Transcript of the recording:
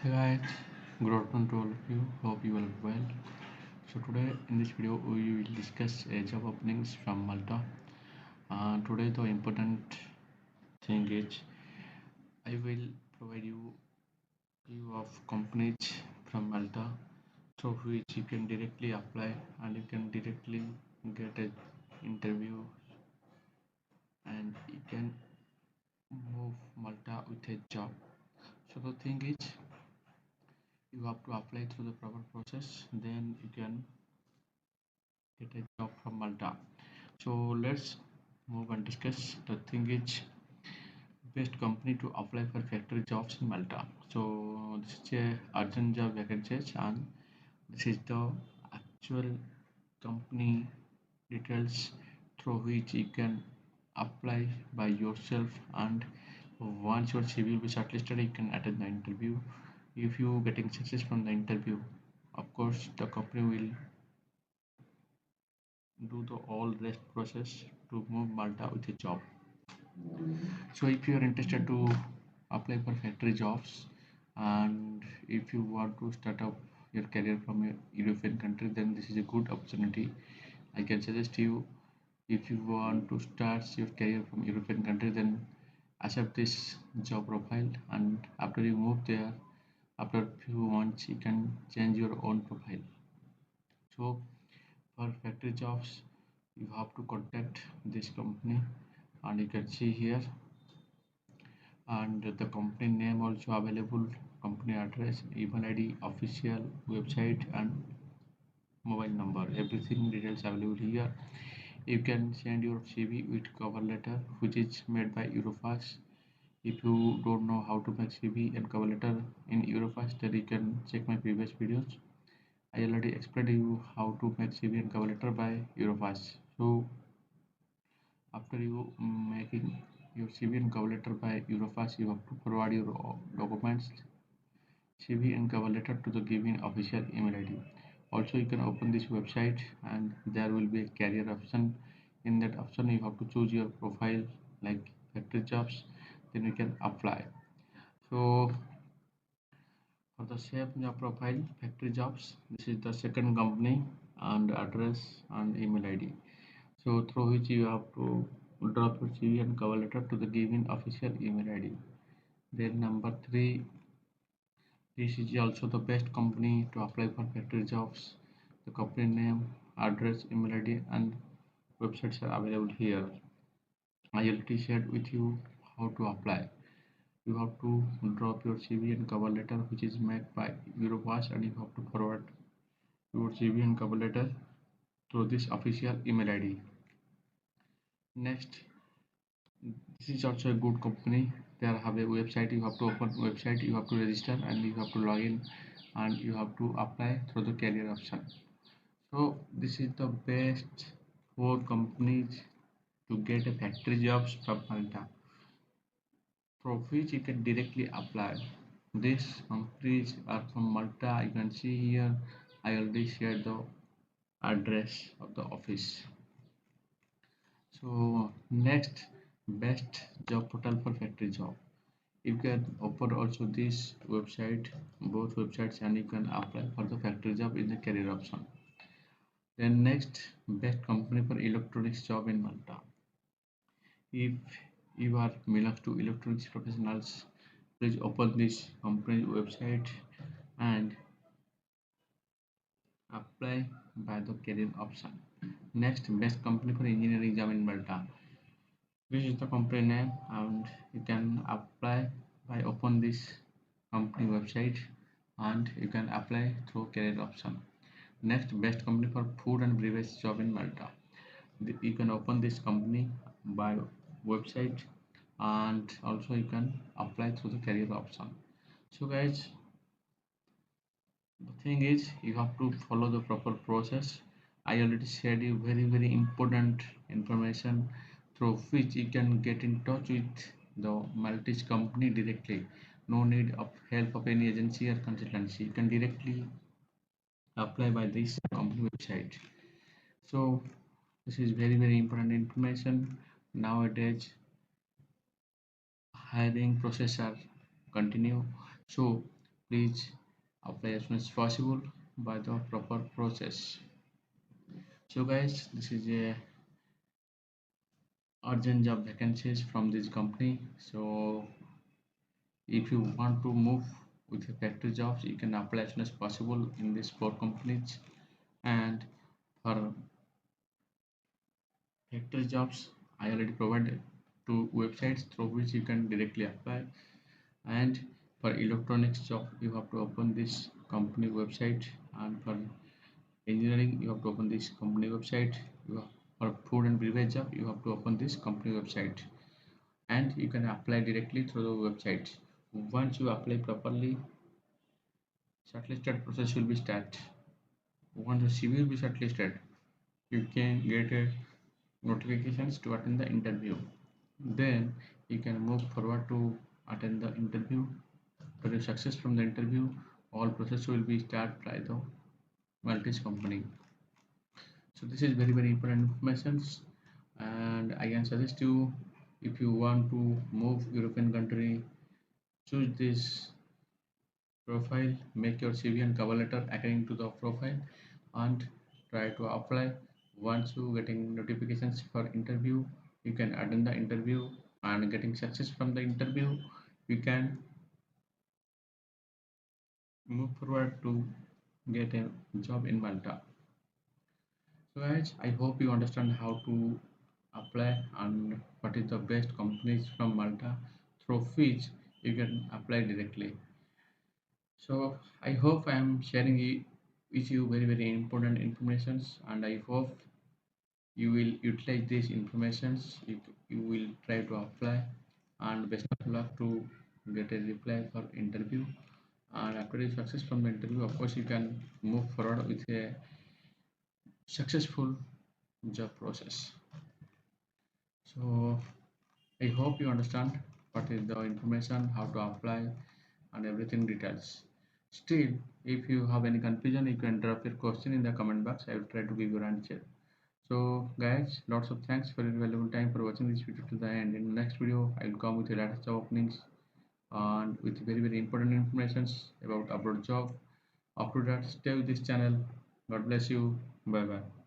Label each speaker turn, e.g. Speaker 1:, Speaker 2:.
Speaker 1: Hey guys, good afternoon to all of you. Hope you all well. So today in this video we will discuss job openings from Malta. Today the important thing is I will provide you few of companies from Malta through which you can directly apply and you can directly get an interview and you can move Malta with a job. So the thing is you have to apply through the proper process, then you can get a job from Malta. So let's move and discuss. The thing is best company to apply for factory jobs in Malta. So this is a urgent job vacancies and this is the actual company details through which you can apply by yourself, and once your CV will be shortlisted you can attend the interview. If you getting success from the interview, of course the company will do the all rest process to move Malta with a job. So if you are interested to apply for factory jobs and if you want to start up your career from a European country, then this is a good opportunity. I can suggest you, if you want to start your career from European country, then accept this job profile, and after you move there, after few months you can change your own profile. So for factory jobs you have to contact this company, and you can see here, and the company name also available, company address, email id, official website and mobile number, everything details available here. You can send your CV with cover letter which is made by Eurofast. If you don't know how to make CV and cover letter in Eurofast, then you can check my previous videos. I already explained you how to make CV and cover letter by Eurofast. So after you making your CV and cover letter by Eurofast, you have to forward your documents, CV and cover letter to the given official email ID. Also, you can open this website and there will be a career option. In that option, you have to choose your profile like factory jobs, then you can apply. So for the same job profile, factory jobs, this is the second company and address and email ID. So through which you have to drop your CV and cover letter to the given official email ID. Then number three, this is also the best company to apply for factory jobs. The company name, address, email ID and websites are available here. I already shared with you how to apply. You have to drop your CV and cover letter which is made by Europass, and you have to forward your CV and cover letter through this official email ID. Next, this is also a good company. They have a website. You have to open website, you have to register and you have to log in and you have to apply through the career option. So this is the best four companies to get a factory jobs from Malta, through which you can directly apply. These companies are from Malta. You can see here I already shared the address of the office. So next, best job portal for factory job. You can open also this website, both websites, and you can apply for the factory job in the career option. Then next, best company for electronics job in Malta. If you are belongs to electronics professionals, please open this company website and apply by the career option. Next, best company for engineering job in Malta. This is the company name and you can apply by open this company website and you can apply through career option. Next, best company for food and beverage job in Malta. You can open this company by website and also you can apply through the career option. So guys, the thing is you have to follow the proper process. I already shared you very important information through which you can get in touch with the Maltese company directly. No need of help of any agency or consultancy. You can directly apply by this company website. So this is very important information. Nowadays hiring process are continue. So please apply as soon as possible by the proper process. So guys, this is a urgent job vacancies from this company. So if you want to move with your factory jobs, you can apply as soon as possible in these four companies. And for factory jobs, I already provided two websites through which you can directly apply. And for electronics job, you have to open this company website, and for engineering, you have to open this company website. You have, for food and beverage job, you have to open this company website, and you can apply directly through the website. Once you apply properly, shortlisted process will be start. Once the CV will be shortlisted, you can get a notifications to attend the interview. Then you can move forward to attend the interview. For the success from the interview, all process will be start by the Maltese company. So this is very important information, and I can suggest you, if you want to move European country, choose this profile, make your CV and cover letter according to the profile, and try to apply. Once you getting notifications for interview, you can attend the interview, and getting success from the interview, you can move forward to get a job in Malta. So guys, I hope you understand how to apply and what is the best companies from Malta through which you can apply directly. So I hope I am sharing with you very important informations, and I hope you will utilize these informations. You will try to apply, and best of luck to get a reply for interview. And after the success from the interview, of course, you can move forward with a successful job process. So I hope you understand what is the information, how to apply, and everything details. Still, if you have any confusion, you can drop your question in the comment box. I will try to give your answer. So guys, lots of thanks for your valuable time for watching this video to the end. In the next video, I will come with the latest job openings and with very important informations about abroad job. After that, stay with this channel. God bless you. Bye bye.